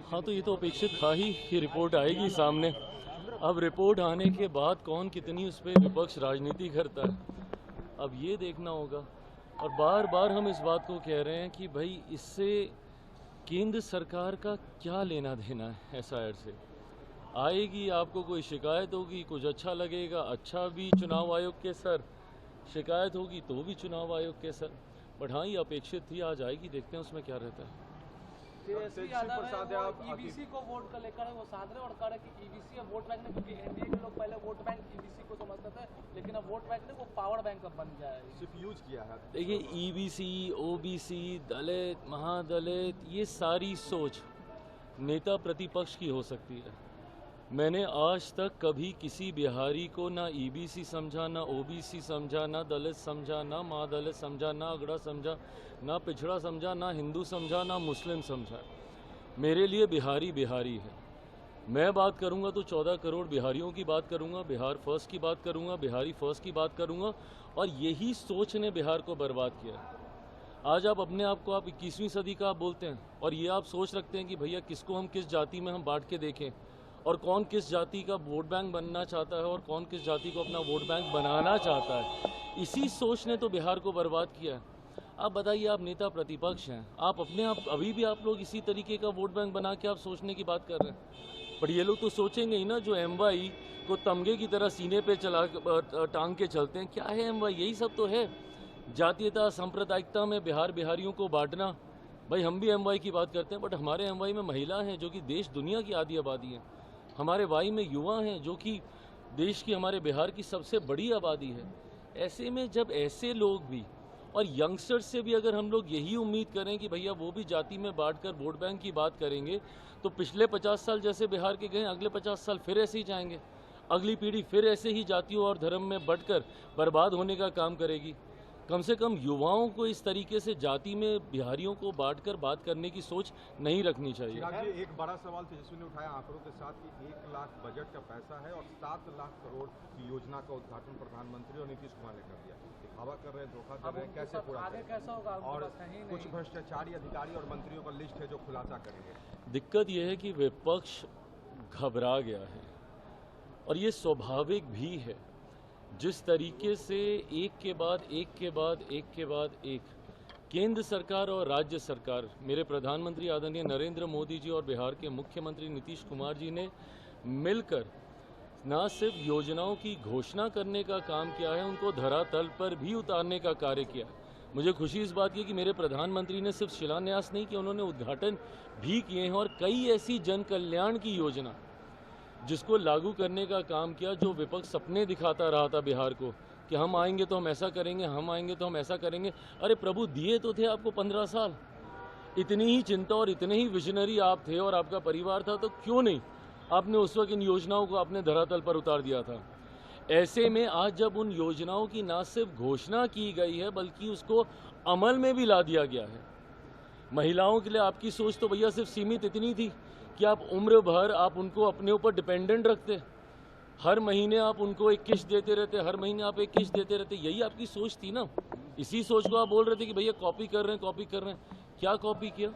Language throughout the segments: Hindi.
हाँ, तो ये तो अपेक्षित था ही कि रिपोर्ट आएगी सामने। अब रिपोर्ट आने के बाद कौन कितनी उस पर विपक्ष राजनीति करता है, अब ये देखना होगा। और बार बार हम इस बात को कह रहे हैं कि भाई इससे केंद्र सरकार का क्या लेना देना है। एसआईआर से आएगी, आपको कोई शिकायत होगी, कुछ अच्छा लगेगा, अच्छा भी चुनाव आयोग के सर, शिकायत होगी तो भी चुनाव आयोग के सर। बट हाँ, ये अपेक्षित थी, आज आएगी, देखते हैं उसमें क्या रहता है। ईबीसी को वोट का लेकर वो साध रहे और कह रहे कि ईबीसी अब वोट बैंक ने, क्योंकि एनडीए के लोग पहले वोट बैंक ईबीसी को समझते थे, लेकिन अब वोट बैंक ने वो पावर बैंक अब बन गया है, सिर्फ यूज किया है। देखिए, ईबीसी, ओबीसी, दलित, महादलित, ये सारी सोच नेता प्रतिपक्ष की हो सकती है। मैंने आज तक कभी किसी बिहारी को ना ईबीसी समझा, ना ओबीसी समझा, ना दलित समझा, ना महादलित समझा, ना अगड़ा समझा, ना पिछड़ा समझा, ना हिंदू समझा, ना मुस्लिम समझा। मेरे लिए बिहारी बिहारी है। मैं बात करूंगा तो 14 करोड़ बिहारियों की बात करूंगा, बिहार फर्स्ट की बात करूंगा, बिहारी फर्स्ट की बात करूंगा। और यही सोच ने बिहार को बर्बाद किया। आज आप अपने आप को आप 21वीं सदी का आप बोलते हैं, और ये आप सोच रखते हैं कि भैया किसको हम किस जाति में हम बांट के देखें, और कौन किस जाति का वोट बैंक बनना चाहता है और कौन किस जाति को अपना वोट बैंक बनाना चाहता है। इसी सोच ने तो बिहार को बर्बाद किया है। आप बताइए, आप नेता प्रतिपक्ष हैं, आप अपने आप अभी भी आप लोग इसी तरीके का वोट बैंक बना के आप सोचने की बात कर रहे हैं। पर ये लोग तो सोचेंगे ही ना, जो एमवाई को तमगे की तरह सीने पे चला टांग के चलते हैं। क्या है एमवाई? यही सब तो है, जातीयता सांप्रदायिकता में बिहार बिहारियों को बांटना। भाई हम भी एमवाई की बात करते हैं, बट हमारे एमवाई में महिला हैं जो कि देश दुनिया की आधी आबादी है। हमारे वाई में युवा हैं जो कि देश की, हमारे बिहार की सबसे बड़ी आबादी है। ऐसे में जब ऐसे लोग भी और यंगस्टर्स से भी अगर हम लोग यही उम्मीद करें कि भैया वो भी जाति में बांटकर वोट बैंक की बात करेंगे, तो पिछले 50 साल जैसे बिहार के गए, अगले 50 साल फिर ऐसे ही जाएंगे। अगली पीढ़ी फिर ऐसे ही जातियों और धर्म में बंटकर बर्बाद होने का काम करेगी। कम से कम युवाओं को इस तरीके से जाति में बिहारियों को बांटकर बात करने की सोच नहीं रखनी चाहिए। एक बड़ा सवाल तेजस्वी ने उठाया आंकड़ों के साथ कि 1 लाख बजट का पैसा है और 7 लाख करोड़ की योजना का उद्घाटन प्रधानमंत्री और नीतीश कुमार ने कर दिया। दावा कर रहे हैं, धोखा कर रहे हैं, कैसे पूरा आगे कैसा होगा? और कुछ भ्रष्टाचारी अधिकारी और मंत्रियों का लिस्ट है जो खुलासा करेंगे। दिक्कत यह है कि विपक्ष घबरा गया है, और ये स्वाभाविक भी है। जिस तरीके से एक के बाद एक के बाद एक के बाद एक केंद्र सरकार और राज्य सरकार, मेरे प्रधानमंत्री आदरणीय नरेंद्र मोदी जी और बिहार के मुख्यमंत्री नीतीश कुमार जी ने मिलकर न सिर्फ योजनाओं की घोषणा करने का काम किया है, उनको धरातल पर भी उतारने का कार्य किया। मुझे खुशी इस बात की कि मेरे प्रधानमंत्री ने सिर्फ शिलान्यास नहीं किया, उन्होंने उद्घाटन भी किए हैं। और कई ऐसी जन कल्याण की योजना जिसको लागू करने का काम किया, जो विपक्ष सपने दिखाता रहा था बिहार को कि हम आएंगे तो हम ऐसा करेंगे, हम आएंगे तो हम ऐसा करेंगे। अरे प्रभु, दिए तो थे आपको 15 साल। इतनी ही चिंता और इतने ही विजनरी आप थे और आपका परिवार था, तो क्यों नहीं आपने उस वक्त इन योजनाओं को अपने धरातल पर उतार दिया था। ऐसे में आज जब उन योजनाओं की न सिर्फ घोषणा की गई है बल्कि उसको अमल में भी ला दिया गया है। महिलाओं के लिए आपकी सोच तो भैया सिर्फ सीमित इतनी थी कि आप उम्र भर आप उनको अपने ऊपर डिपेंडेंट रखते, हर महीने आप उनको एक किस्त देते रहते, हर महीने आप एक किस्त देते रहते। यही आपकी सोच थी ना। इसी सोच को आप बोल रहे थे कि भैया कॉपी कर रहे हैं, कॉपी कर रहे हैं। क्या कॉपी किया?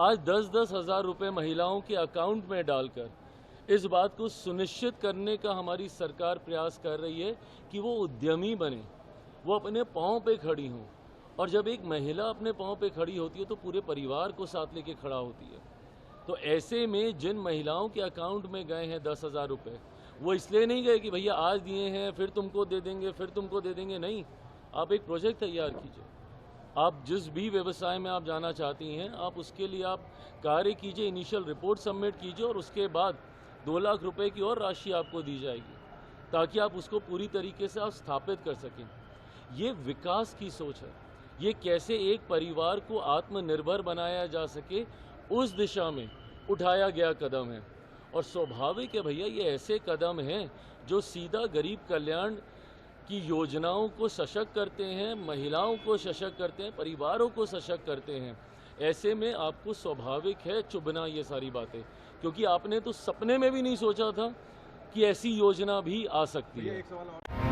आज 10-10 हज़ार रुपये महिलाओं के अकाउंट में डालकर इस बात को सुनिश्चित करने का हमारी सरकार प्रयास कर रही है कि वो उद्यमी बने, वो अपने पाँव पे खड़ी हों। और जब एक महिला अपने पाँव पे खड़ी होती है तो पूरे परिवार को साथ लेके खड़ा होती है। तो ऐसे में जिन महिलाओं के अकाउंट में गए हैं 10,000 रुपये, वो इसलिए नहीं गए कि भैया आज दिए हैं फिर तुमको दे देंगे, फिर तुमको दे देंगे। नहीं, आप एक प्रोजेक्ट तैयार कीजिए। आप जिस भी व्यवसाय में आप जाना चाहती हैं, आप उसके लिए आप कार्य कीजिए, इनिशियल रिपोर्ट सबमिट कीजिए, और उसके बाद 2 लाख रुपए की और राशि आपको दी जाएगी ताकि आप उसको पूरी तरीके से आप स्थापित कर सकें। ये विकास की सोच है। ये कैसे एक परिवार को आत्मनिर्भर बनाया जा सके, उस दिशा में उठाया गया कदम है। और स्वाभाविक है भैया, ये ऐसे कदम हैं जो सीधा गरीब कल्याण कि योजनाओं को सशक्त करते हैं, महिलाओं को सशक्त करते हैं, परिवारों को सशक्त करते हैं, ऐसे में आपको स्वाभाविक है चुभना ये सारी बातें, क्योंकि आपने तो सपने में भी नहीं सोचा था कि ऐसी योजना भी आ सकती है। एक सवाल और